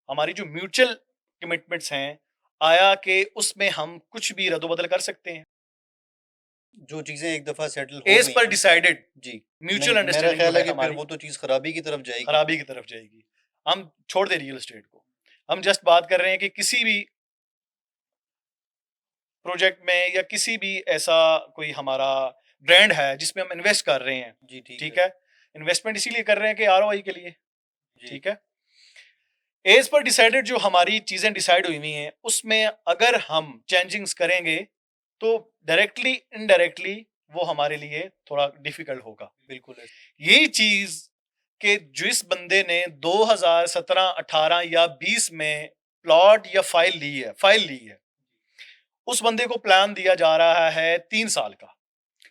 हमारी जो म्यूचुअल कमिटमेंट्स हैं, आया कि उसमें हम कुछ भी रद्द-बदल कर सकते हैं, जो चीज़ें एक दफ़ा सेटल हो एज गई पर हैं। डिसाइडेड जी। म्यूचुअल नहीं, मेरा अंडरस्टैंडिंग जो ख़्याल है है कि फिर हमारी, वो तो चीज़ खराबी की तरफ जाएगी। खराबी की तरफ जाएगी। हम छोड़ दें रियल एस्टेट को, हम जस्ट बात कर रहे हैं कि किसी भी प्रोजेक्ट में या किसी भी ऐसा कोई हमारा ब्रांड है जिसमें हम इन्वेस्ट कर रहे हैं, जी, ठीक ठीक है। है? इन्वेस्टमेंट इसीलिए कर रहे हैं कि आरओआई के लिए, जी। ठीक है? एज पर डिसाइडेड जो हमारी चीजें डिसाइड हुई हुई हैं, उसमें अगर हम चेंजिंग्स करेंगे तो डायरेक्टली इनडायरेक्टली वो हमारे लिए थोड़ा डिफिकल्ट होगा। बिल्कुल है। यही चीज कि जिस बंदे ने 2017, 18 या 20 में प्लॉट या फाइल ली है, उस बंदे को प्लान दिया जा रहा है 3 साल का,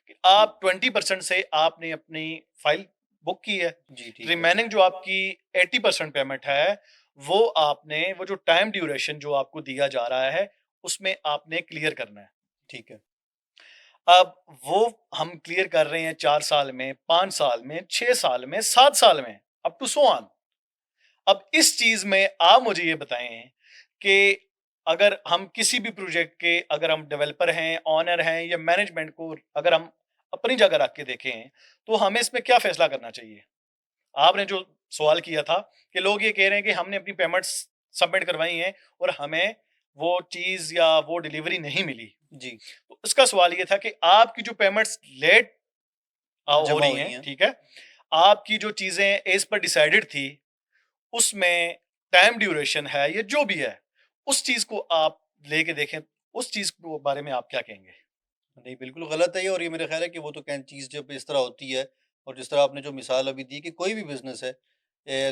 कि आप 20% से आपने अपनी फाइल बुक की है, जी, ठीक है। रिमेनिंग जो आपकी 80% पेमेंट है, वो आपने वो जो टाइम ड्यूरेशन जो आपको दिया जा रहा है उसमें आपने क्लियर करना है। ठीक है। अब वो हम क्लियर कर रहे हैं 4 साल में, 5 साल में, 6 साल में, 7 साल में, अप टू सो ऑन। अब इस चीज में आप मुझे ये बताएं कि अगर हम किसी भी प्रोजेक्ट के अगर हम डेवलपर हैं, ऑनर हैं या मैनेजमेंट को अगर हम अपनी जगह रख के देखें, तो हमें इसमें क्या फैसला करना चाहिए? आपने जो सवाल किया था कि लोग ये कह रहे हैं कि हमने अपनी पेमेंट्स सबमिट करवाई हैं और हमें वो चीज या वो डिलीवरी नहीं मिली। जी, तो इसका सवाल ये था कि आपकी जो पेमेंट्स लेट हो जमा रही हुई हैं, हैं। ठीक है, आपकी जो चीजें एज पर डिसाइडेड थी, उसमें टाइम ड्यूरेशन है या जो भी है, उस चीज को आप लेके देखें, उस चीज के बारे में आप क्या कहेंगे? नहीं, बिल्कुल गलत है ये, और ये मेरा ख़्याल है कि वो तो कैन चीज़ जब इस तरह होती है, और जिस तरह आपने जो मिसाल अभी दी कि कोई भी बिज़नेस है,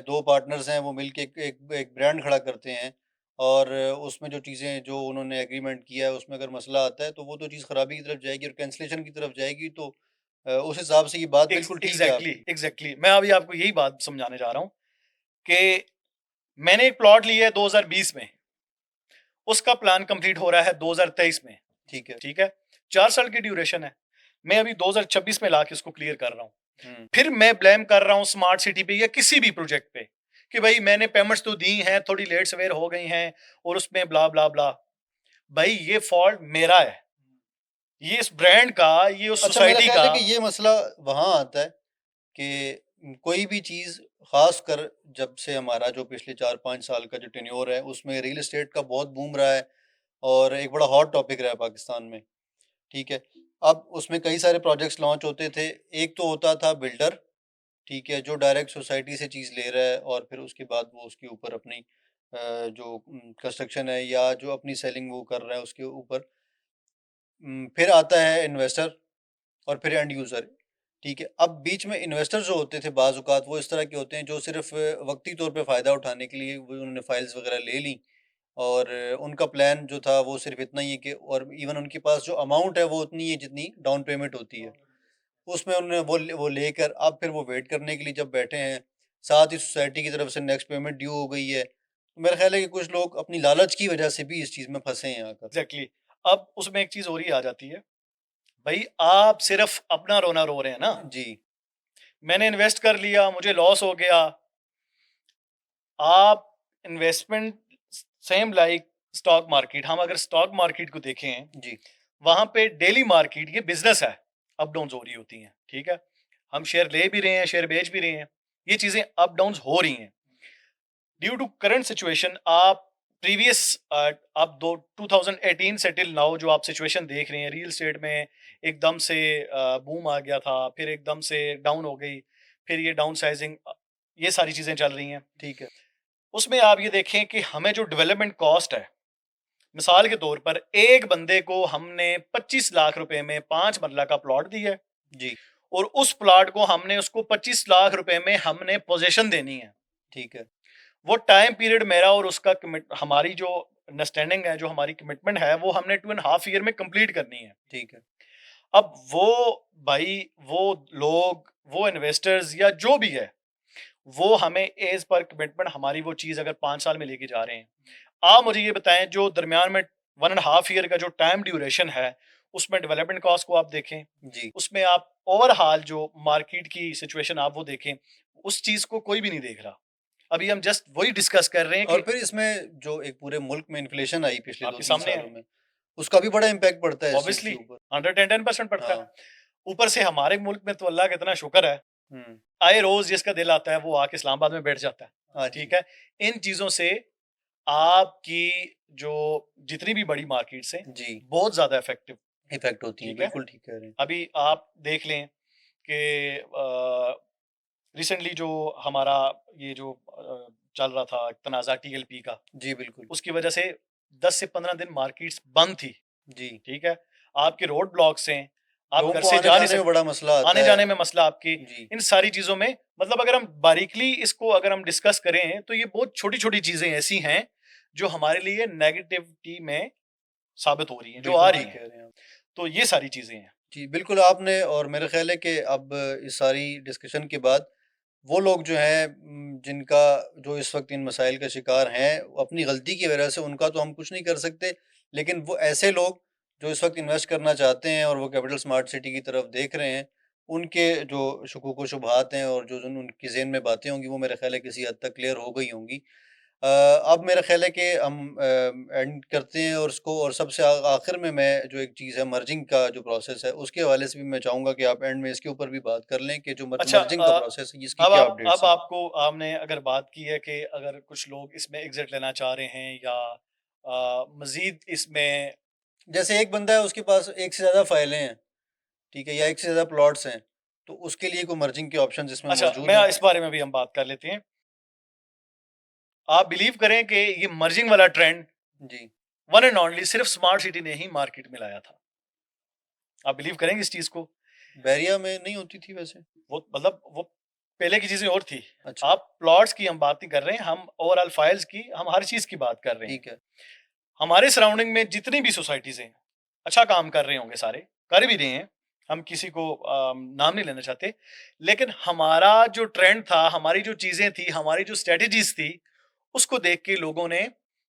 2 पार्टनर्स हैं, वो मिलके एक एक एक ब्रांड खड़ा करते हैं, और उसमें जो चीज़ें जो उन्होंने एग्रीमेंट किया है, उसमें अगर मसला आता है, तो वो तो चीज़ खराबी की तरफ जाएगी और कैंसलेशन की तरफ जाएगी। तो उस हिसाब से ये बात बिल्कुल ठीक है एग्जैक्टली आपकी। एग्जैक्टली मैं अभी आपको यही बात समझाने जा रहा हूँ कि मैंने एक प्लॉट लिया है 2020 में, उसका प्लान कंप्लीट हो रहा है 2023 में, ठीक है। ठीक है, 4 साल की ड्यूरेशन है, मैं अभी 2026 में लाके इसको क्लियर कर रहा हूँ। हुँ। फिर मैं ब्लेम कर रहा हूँ स्मार्ट सिटी पे या किसी भी प्रोजेक्ट पे कि भाई मैंने पेमेंट्स तो दी हैं, थोड़ी लेट सवेर हो गई हैं और उसमें ब्ला ब्ला ब्ला। भाई ये फॉल्ट मेरा है, ये इस ब्रांड का, ये उस अच्छा, मेरा सोसाइटी ख़्याल का। है कि ये मसला वहाँ आता है कि कोई भी चीज़, ख़ासकर जब से हमारा जो पिछले 4-5 साल का जो टेन्योर है, उसमें रियल एस्टेट का बहुत बूम रहा है और एक बड़ा हॉट टॉपिक रहा है पाकिस्तान में, ठीक है? अब उसमें कई सारे प्रोजेक्ट्स लॉन्च होते थे। एक तो होता था बिल्डर, ठीक है? जो डायरेक्ट सोसाइटी से चीज़ ले रहा है और फिर उसके बाद वो उसके ऊपर अपनी जो कंस्ट्रक्शन है या जो अपनी सेलिंग वो कर रहा है उसके ऊपर। फिर आता है इन्वेस्टर और फिर एंड यूज़र, ठीक है? अब बीच में इन्वेस्टर जो होते थे बाज़ औक़ात वो इस तरह के होते हैं जो सिर्फ़ वक़्ती तौर पे फ़ायदा उठाने के लिए वो उन्होंने फ़ाइल्स वग़ैरह ले ली, और उनका प्लान जो था वो सिर्फ़ इतना ही है कि, और इवन उनके पास जो अमाउंट है वो उतनी है जितनी डाउन पेमेंट होती है। उसमें उन्होंने वो लेकर अब फिर वो वेट करने के लिए जब बैठे हैं, साथ ही सोसाइटी की तरफ से नेक्स्ट पेमेंट ड्यू हो गई है। तो मेरा ख़्याल है कि कुछ लोग अपनी लालच की वज़ह से भी इस चीज़ में फँसे हैं आकर। एग्जैक्टली अब उसमें एक चीज और ही आ जाती है, भाई आप सिर्फ अपना रोना रो रहे हैं ना, जी, मैंने इन्वेस्ट कर लिया, मुझे लॉस हो गया। आप investment same like stock market, हम अगर स्टॉक मार्केट को देखें, जी, वहां पे डेली मार्केट ये बिजनेस है, अप डाउन हो रही होती हैं, ठीक है, हम शेयर ले भी रहे हैं, शेयर बेच भी रहे हैं, ये चीजें अप डाउन हो रही हैं ड्यू टू करंट सिचुएशन। आप प्रीवियस आप दो 2018 से टिल नाउ जो आप सिचुएशन देख रहे हैं रियल एस्टेट में, एकदम से बूम आ गया था, फिर एकदम से डाउन हो गई, फिर ये डाउन साइजिंग, ये सारी चीजें चल रही हैं। ठीक है। उसमें आप ये देखें कि हमें जो डेवलपमेंट कॉस्ट है, मिसाल के तौर पर एक बंदे को हमने 25 लाख रुपए में 5 मरला का प्लॉट दिया है, जी, और उस प्लॉट को हमने उसको 25 लाख रुपए में हमने पोजीशन देनी है। ठीक है। वो टाइम पीरियड मेरा और उसका हमारी जो अंडरस्टैंडिंग है, जो हमारी कमिटमेंट है, वो हमने 2.5 ईयर में कंप्लीट करनी है। ठीक है। अब वो भाई, वो लोग, वो इन्वेस्टर्स या जो भी है, वो हमें एज पर कमिटमेंट हमारी वो चीज अगर 5 साल में लेके जा रहे हैं, आप मुझे ये बताएं, जो दरमियान में 1.5 ईयर का जो टाइम ड्यूरेशन है, उसमें डेवलपमेंट कॉस्ट को आप देखें, जी। उसमें आप ओवरऑल जो मार्केट की सिचुएशन आप वो देखें, उस चीज को कोई भी नहीं देख रहा। अभी हम जस्ट वही डिस्कस कर रहे हैं और कि फिर इसमें जो एक पूरे मुल्क में इन्फ्लेशन आई पिछले आपके 2-3 सामने सालों है, में, उसका भी बड़ा इम्पैक्ट पड़ता है इस चीज़ ऑब्वियसली के ऊपर। 110% पड़ता है। हाँ। ऊपर से हमारे मुल्क में तो अल्लाह का इतना शुक्र है, हुँ। आए रोज जिसका दिल आता है वो आके इस्लामाबाद में बैठ जाता है। हाँ ठीक जी। है, इन चीजों से आपकी जो जितनी भी बड़ी मार्केट्स हैं, जी। बहुत ज्यादा इफेक्टिव। इफ़ेक्ट होती हैं, ठीक है, बिल्कुल ठीक कह रहे हैं। अभी आप देख लें कि रिसेंटली जो हमारा ये जो चल रहा था तनाज़ा टीएलपी का, जी, बिल्कुल। उसकी वजह से 10 से 15 दिन मार्केट्स बंद थी। जी। ठीक है, आपके रोड ब्लॉक्स हैं, आप लोगों घर को से जा नहीं आने-जाने में सकते, बड़ा मसला आता आने है। जाने में मसला आपकी, जी। इन सारी चीजों में, मतलब अगर हम बारीकली इसको अगर हम डिस्कस करें तो ये बहुत छोटी छोटी चीजें ऐसी हैं जो हमारे लिए नेगेटिविटी में साबित हो रही हैं, जो आ बिल्कुल रही ठीक हैं। कह रहे हैं आप। तो ये सारी चीजें हैं। जी, बिल्कुल आपने और मेरा ख़्याल है कि अब इस सारी डिस्कशन के बाद वो लोग जो हैं जिनका जो इस वक़्त इन मसाइल का शिकार हैं, वो अपनी गलती की वजह से उनका तो हम कुछ नहीं कर सकते। लेकिन वो ऐसे लोग जो इस वक़्त इन्वेस्ट करना चाहते हैं और वो कैपिटल स्मार्ट सिटी की तरफ देख रहे हैं, उनके जो शकूक व शुबहात हैं और जो उनके ज़हन में बातें होंगी, वो मेरा ख़्याल है किसी हद तक क्लियर हो गई होंगी। अब मेरा ख़्याल है कि हम एंड करते हैं और उसको और सबसे आखिर में मैं जो एक चीज़ है मर्जिंग का जो प्रोसेस है, उसके हवाले से भी मैं चाहूँगा कि आप एंड में इसके ऊपर भी बात कर लें कि जो अच्छा, मर्जिंग का प्रोसेस है, इसकी अब क्या आप अपडेट्स अब हैं? आपको आपने अगर बात की है कि अगर कुछ लोग इसमें एग्जिट लेना चाह रहे हैं या मजीद इसमें, जैसे एक बंदा है उसके पास एक से ज़्यादा फ़ाइलें हैं, ठीक है? या एक से ज़्यादा प्लॉट्स हैं, तो उसके लिए कोई मर्जिंग के ऑप्शंस इसमें अच्छा, मौजूद मैं हैं? इस बारे में भी हम बात कर लेते हैं। आप बिलीव करें कि ये मर्जिंग वाला ट्रेंड जी। वन एंड ओनली सिर्फ स्मार्ट सिटी ने ही मार्केट में लाया था। आप बिलीव करेंगे इस चीज को? बैरिया में नहीं होती थी वैसे? वो मतलब वो पहले की चीजें और थी। अच्छा, आप प्लॉट्स की हम बात नहीं कर रहे हैं, हम ओवरऑल फाइल्स की, हम हर चीज की बात कर रहे हैं। ठीक है। हमारे सराउंडिंग में जितनी भी सोसाइटीज हैं, अच्छा काम कर रहे होंगे, सारे कर भी रहे हैं, हम किसी को नाम नहीं लेना चाहते, लेकिन हमारा जो ट्रेंड था, हमारी जो चीजें थी, हमारी जो स्ट्रेटेजीज थी, उसको देख के लोगों ने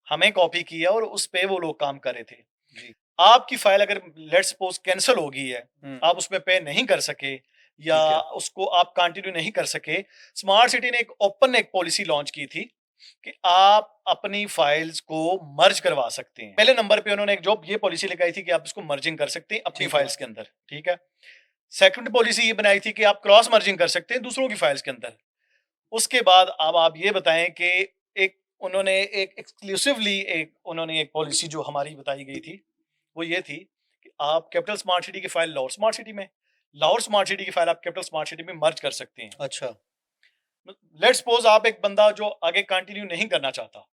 हमें कॉपी किया और उस पे वो लोग काम कर रहे थे। जी। आपकी फाइल अगर लेट्स सपोज कैंसिल हो गई है, हुँ, आप उसमें पे नहीं कर सके या ठीक है। उसको आप कंटिन्यू नहीं कर सके, स्मार्ट सिटी ने एक पॉलिसी लॉन्च की थी कि आप अपनी फाइल्स को मर्ज करवा सकते हैं। पहले नंबर पे उन्होंने एक जो ये पॉलिसी लगाई थी कि आप इसको मर्जिंग कर सकते हैं अपनी ठीक है। फाइल्स के अंदर। ठीक है, सेकंड पॉलिसी ये बनाई थी कि आप क्रॉस मर्जिंग कर सकते हैं दूसरों की फाइल्स के अंदर। उसके बाद अब आप ये बताएं कि एक उन्होंने एक एक्सक्लूसिवली एक उन्होंने एक पॉलिसी जो हमारी बताई गई थी, वो ये थी कि आप कैपिटल स्मार्ट सिटी की फाइल लाहौर स्मार्ट सिटी में, लाहौर स्मार्ट सिटी की फाइल आप कैपिटल स्मार्ट सिटी में मर्ज कर सकते हैं। अच्छा। लेट्स सपोज आप एक बंदा जो आगे कंटिन्यू नहीं करना चाहता,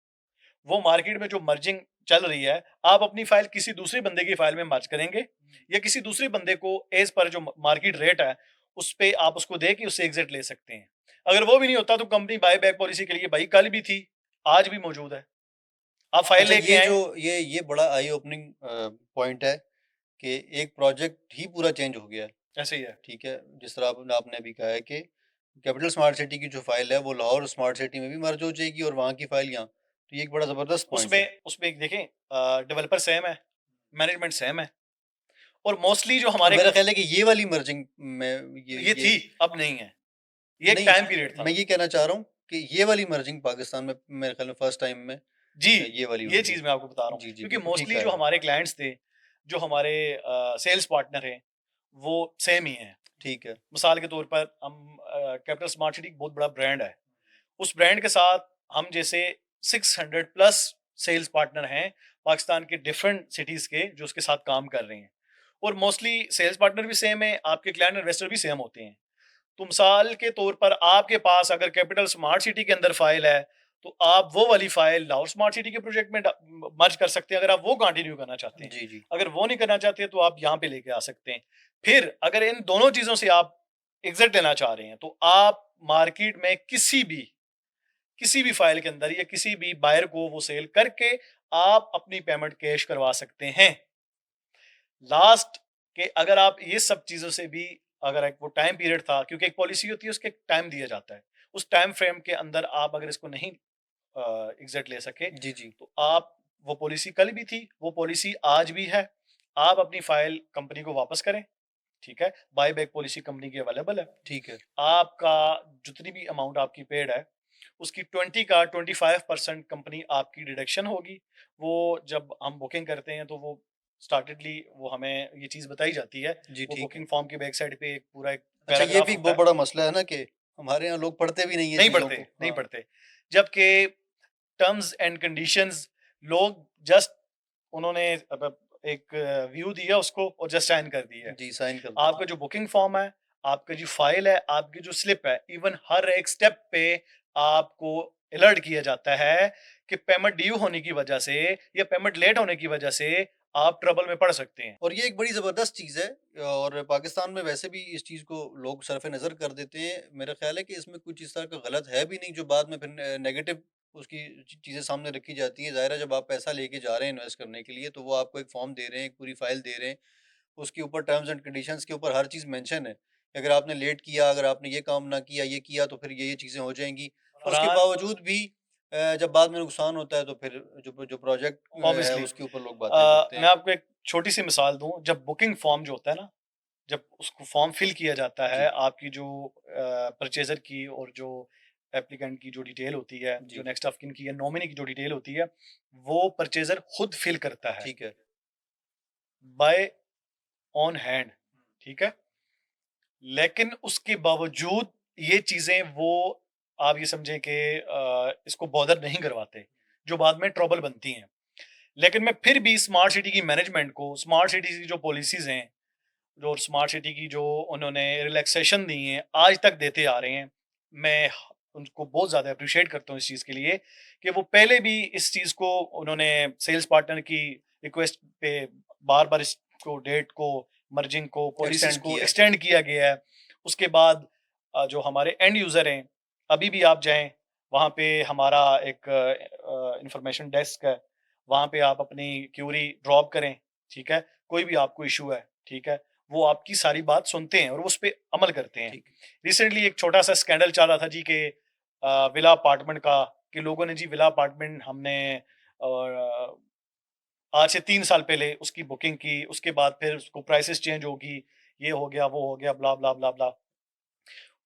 वो मार्केट में जो मर्जिंग चल रही है, आप अपनी फाइल किसी दूसरे बंदे की फाइल में मर्ज करेंगे या किसी दूसरे बंदे को एज पर जो मार्केट रेट है उस पे आप उसको दे के उससे एग्जिट ले सकते हैं। अगर वो भी नहीं होता तो कंपनी बाय बैक पॉलिसी के लिए भाई कल भी थी, आज भी मौजूद है, आप फाइल अच्छा, लेके ये आए। जो ये बड़ा आई ओपनिंग पॉइंट है कि एक प्रोजेक्ट ही पूरा चेंज हो गया है। ऐसे ही है। ठीक है, जिस तरह आपने आपने अभी कहा है कि कैपिटल स्मार्ट सिटी की जो फ़ाइल है, वो लाहौर स्मार्ट सिटी में भी मर्ज हो जाएगी और वहाँ की फ़ाइल यहाँ। तो ये एक बड़ा ज़बरदस्त पॉइंट है। उसमें उसमें एक देखें, डेवलपर सेम है, मैनेजमेंट सेम है, और मोस्टली जो और हमारे मेरा ख़्याल है कि ये वाली मर्जिंग में ये ये थी, अब नहीं है, ये एक नहीं, टाइम पीरियड था। मैं ये कहना चाह रहा हूँ कि ये वाली मर्जिंग पाकिस्तान में मेरे ख़्याल में फर्स्ट टाइम में जी, ये वाली ये हुई है। चीज़ मैं आपको बता रहा हूँ, जी, जी, क्योंकि बिल्कुल ठीक मोस्टली कहा जो है। हमारे क्लाइंट्स थे, जो हमारे सेल्स पार्टनर हैं, वो सेम ही हैं। ठीक है। मिसाल के तौर पर हम कैपिटल स्मार्ट सिटी एक बहुत बड़ा ब्रांड है। उस ब्रांड के साथ हम जैसे 600 प्लस सेल्स पार्टनर हैं पाकिस्तान के डिफरेंट सिटीज़ के, जो उसके साथ काम कर रहे हैं, और मोस्टली सेल्स पार्टनर भी सेम है, आपके क्लाइंट इन्वेस्टर भी सेम होते हैं। तो मिसाल के तौर पर आपके पास अगर कैपिटल स्मार्ट सिटी के अंदर फाइल है, तो आप वो वाली फाइल लाहौर स्मार्ट सिटी के प्रोजेक्ट में मर्ज कर सकते हैं अगर आप वो कंटिन्यू करना चाहते हैं। जी, जी। अगर वो नहीं करना चाहते तो आप यहाँ पे लेके आ सकते हैं। फिर अगर इन दोनों चीजों से आप एग्जिट लेना चाह रहे हैं तो आप मार्केट में किसी भी फाइल के अंदर या किसी भी बायर को वो सेल करके आप अपनी पेमेंट कैश करवा सकते हैं। लास्ट के अगर आप ये सब चीजों से भी, अगर एक वो टाइम पीरियड था, क्योंकि एक पॉलिसी होती है उसके एक टाइम दिया जाता है, उस टाइम फ्रेम के अंदर आप अगर इसको नहीं एग्जिट ले सके जी, जी। तो आप, वो पॉलिसी कल भी थी, वो पॉलिसी आज भी है, आप अपनी फाइल कंपनी को वापस करें, ठीक है। बाय बैक पॉलिसी कंपनी की अवेलेबल है। ठीक है। आपका जितनी भी अमाउंट आपकी पेड है उसकी 20 का 25% कंपनी आपकी डिडक्शन होगी। वो जब हम बुकिंग करते हैं तो वो स्टार्टेडली वो हमें ये चीज़ बताई जाती है। जी, वो ठीक है। बुकिंग फॉर्म की बैक साइड पे एक पूरा एक अच्छा, ये पैराग्राफ भी एक होता बहुत है। बड़ा मसला है ना कि हमारे यहाँ लोग पढ़ते भी नहीं है नहीं चीज़ों पढ़ते, को। नहीं हाँ। पढ़ते। जबकि टर्म्स एंड कंडीशंस लोग जस्ट उन्होंने एक व्यू दिया उसको और जस्ट साइन कर दी है। जी, साइन कर देते आपका हैं। जो बुकिंग फॉर्म है, आपकी जो फाइल है, आपकी जो स्लिप है, इवन हर एक स्टेप पे आपको अलर्ट किया जाता है कि पेमेंट ड्यू होने की वजह से या पेमेंट लेट होने की वजह से आप ट्रबल में पड़ सकते हैं। और ये एक बड़ी ज़बरदस्त चीज़ है और पाकिस्तान में वैसे भी इस चीज़ को लोग सरफ़े-नज़र कर देते हैं। मेरा ख़्याल है कि इसमें कुछ इस तरह का गलत है भी नहीं जो बाद में फिर नेगेटिव उसकी चीज़ें सामने रखी जाती हैं। ज़ाहिर है जब आप पैसा लेके जा रहे हैं इन्वेस्ट करने के लिए तो वो आपको एक फ़ॉर्म दे रहे हैं, एक पूरी फ़ाइल दे रहे हैं। उसके ऊपर टर्म्स एंड कंडीशंस के ऊपर हर चीज़ मेंशन है। कि अगर आपने लेट किया, अगर आपने ये काम ना किया, ये किया तो फिर ये चीज़ें हो जाएँगी। उसके फरहान, बावजूद भी जब बाद में नुकसान होता है तो फिर जो प्रोजेक्ट है ऑब्वियसली उसके ऊपर लोग बातें करते मैं हैं। आपको एक छोटी सी मिसाल दूं। जब बुकिंग फॉर्म जो होता है ना, जब उसको फॉर्म फिल किया जाता है, जी, आपकी जो परचेजर की और जो एप्लीकेंट की जो डिटेल होती है, जो जी। नेक्स्ट ऑफ किन की है, नॉमिनी की जो डिटेल होती है, वो परचेजर खुद फिल करता है ठीक है। बाय ऑन हैंड, ठीक है। लेकिन उसके बावजूद ये चीजें वो, आप ये समझें कि इसको बॉदर नहीं करवाते, जो बाद में ट्रबल बनती हैं। लेकिन मैं फिर भी स्मार्ट सिटी की मैनेजमेंट को, स्मार्ट सिटी की जो पॉलिसीज हैं, जो स्मार्ट सिटी की जो उन्होंने रिलैक्सेशन दी हैं, आज तक देते आ रहे हैं, मैं उनको बहुत ज़्यादा अप्रिशिएट करता हूँ इस चीज़ के लिए कि वो पहले भी इस चीज़ को उन्होंने सेल्स पार्टनर की रिक्वेस्ट पे बार-बार इसको डेट को, मर्जिंग को, पॉलिसीज़ एक्सटेंड को किया है। एक्सटेंड किया गया है। उसके बाद जो हमारे एंड यूज़र हैं, अभी भी आप जाएँ, वहाँ पे हमारा एक इंफॉर्मेशन डेस्क है, वहाँ पे आप अपनी क्यूरी ड्रॉप करें, ठीक है? कोई भी आपको इश्यू है, ठीक है? वो आपकी सारी बात सुनते हैं और वो उस पे अमल करते हैं। ठीक है। रिसेंटली एक छोटा-सा स्कैंडल चल रहा था जी कि विला अपार्टमेंट का, कि लोगों ने जी विला अपार्टमेंट हमने आज से 3 साल पहले उसकी बुकिंग की, उसके बाद फिर उसको प्राइसेस चेंज होगी, ये हो गया, वो हो गया, ब्ला, ब्ला, ब्ला, ब्ला।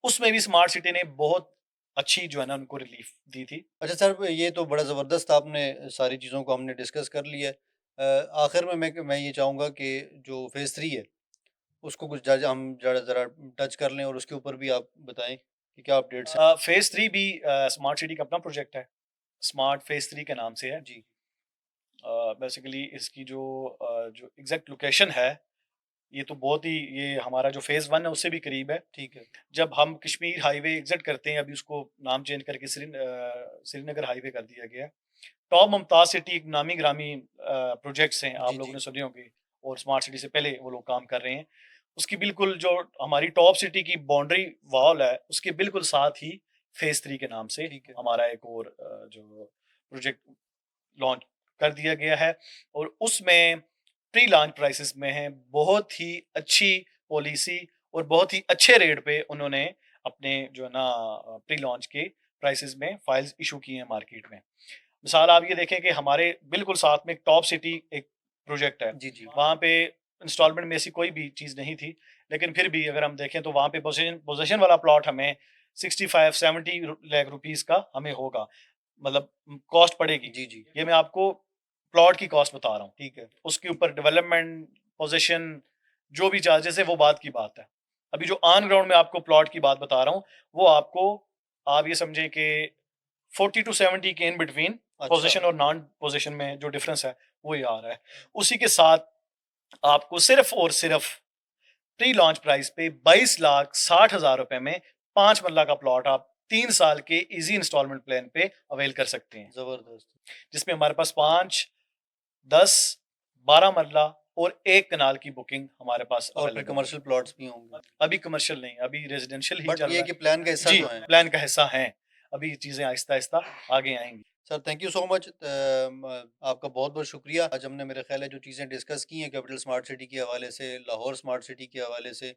उसमें भी स्मार्ट सिटी ने बहुत अच्छी जो है ना उनको रिलीफ दी थी। अच्छा सर, ये तो बड़ा ज़बरदस्त आपने सारी चीज़ों को हमने डिस्कस कर लिया है। आखिर में मैं ये चाहूँगा कि जो फ़ेज़ 3 है, उसको कुछ हम ज़रा ज़रा टच कर लें और उसके ऊपर भी आप बताएँ कि क्या अपडेट्स हैं? फेज़ 3 भी स्मार्ट सिटी का अपना प्रोजेक्ट है। स्मार्ट फेज़ 3 के नाम से है। जी, बेसिकली इसकी जो एग्ज़ैक्ट लोकेशन है, ये तो बहुत ही, ये हमारा जो फेज़ 1 है उससे भी करीब है। ठीक है। जब हम कश्मीर हाईवे एग्ज़िट करते हैं, अभी उसको नाम चेंज करके श्रीनगर हाईवे कर दिया गया है। टॉप मुमताज़ सिटी एक नामी-गिरामी प्रोजेक्ट्स हैं, आप जी, लोगों जी। ने सुने होंगे, और स्मार्ट सिटी से पहले वो लोग काम कर रहे हैं। उसकी बिल्कुल जो हमारी टॉप सिटी की बाउंड्री वॉल है, उसके बिल्कुल साथ ही फेज़ 3 के नाम से ठीक है। हमारा एक और जो प्रोजेक्ट लॉन्च कर दिया गया है, और उसमें प्री लॉन्च प्राइसेस में है, बहुत ही अच्छी पॉलिसी और बहुत ही अच्छे रेट पे उन्होंने अपने जो है ना प्री लॉन्च के प्राइसेस में फाइल्स इशू किए हैं मार्केट में। मिसाल आप ये देखें कि हमारे बिल्कुल साथ में एक टॉप सिटी एक प्रोजेक्ट है, जी, जी। वहाँ पे इंस्टॉलमेंट में ऐसी कोई भी चीज़ नहीं थी, लेकिन फिर भी अगर हम देखें तो वहाँ पे पोजीशन पोजीशन वाला प्लॉट हमें 65-70 लाख रुपीस का हमें होगा, मतलब कॉस्ट पड़ेगी। जी, जी। ये मैं आपको प्लॉट की कॉस्ट बता रहा हूँ। ठीक है। उसके ऊपर डेवलपमेंट, पोजीशन, जो भी चार्जेस है वो बात की बात है। अभी जो ऑन ग्राउंड में आपको प्लॉट की बात बता रहा हूँ, वो आपको, आप ये समझें कि 40 टू 70 के इन बिटवीन अच्छा। पोजीशन और नॉन पोजीशन में जो डिफरेंस है वो ये आ रहा है। उसी के साथ आपको सिर्फ और सिर्फ प्री लॉन्च प्राइस पे 22,60,000 रुपए में 5 मरला का प्लॉट आप 3 साल के इजी इंस्टॉलमेंट प्लान पे अवेल कर सकते हैं। ज़बरदस्त। जिसमें हमारे पास 5, 10, 12 मरला और 1 कनाल की बुकिंग हमारे पास और फिर अवेलेबल है। कमर्शियल प्लॉट्स भी होंगे। अभी कमर्शियल नहीं, अभी रेज़िडेंशियल ही बट चल ये है रहा कि है। प्लान का हिस्सा जी, तो हैं। प्लान का हिस्सा हैं। अभी चीज़ें आहिस्ता-आहिस्ता आगे आएँगी। Sir thank you so much. आपका बहुत-बहुत शुक्रिया। आज हमने मेरा ख़्याल है जो चीज़ें डिस्कस की हैं कैपिटल स्मार्ट सिटी के हवाले से, लाहौर स्मार्ट सिटी के हवाले से,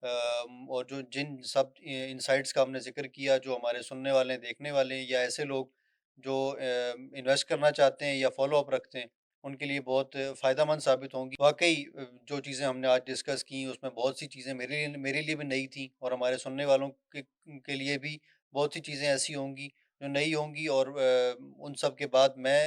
और जो जिन सब इनसाइट्स का हमने ज़िक्र किया, जो हमारे सुनने वाले हैं, देखने वाले हैं, या ऐसे लोग जो इन्वेस्ट करना चाहते हैं या फ़ॉलो अप रखते हैं, उनके लिए बहुत फ़ायदेमंद साबित होंगी। वाक़ई जो चीज़ें हमने आज डिस्कस की उसमें बहुत सी चीज़ें मेरे लिए भी नई थी, और हमारे सुनने वालों के लिए भी बहुत सी चीज़ें ऐसी होंगी जो नई होंगी, और उन सब के बाद मैं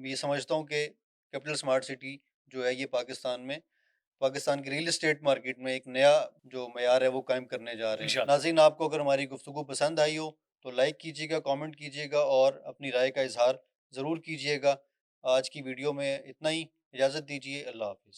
ये समझता हूँ कि कैपिटल स्मार्ट सिटी जो है ये पाकिस्तान की रियल एस्टेट मार्केट में एक नया जो मयार है वो कायम करने जा रहे हैं। इंशाल्लाह। नाज़रीन, आपको अगर हमारी गुफ्तगू पसंद आई हो तो लाइक कीजिएगा, कमेंट कीजिएगा और अपनी राय का इज़हार ज़रूर कीजिएगा। आज की वीडियो में इतना ही। इजाज़त दीजिए। अल्लाह हाफ़िज़।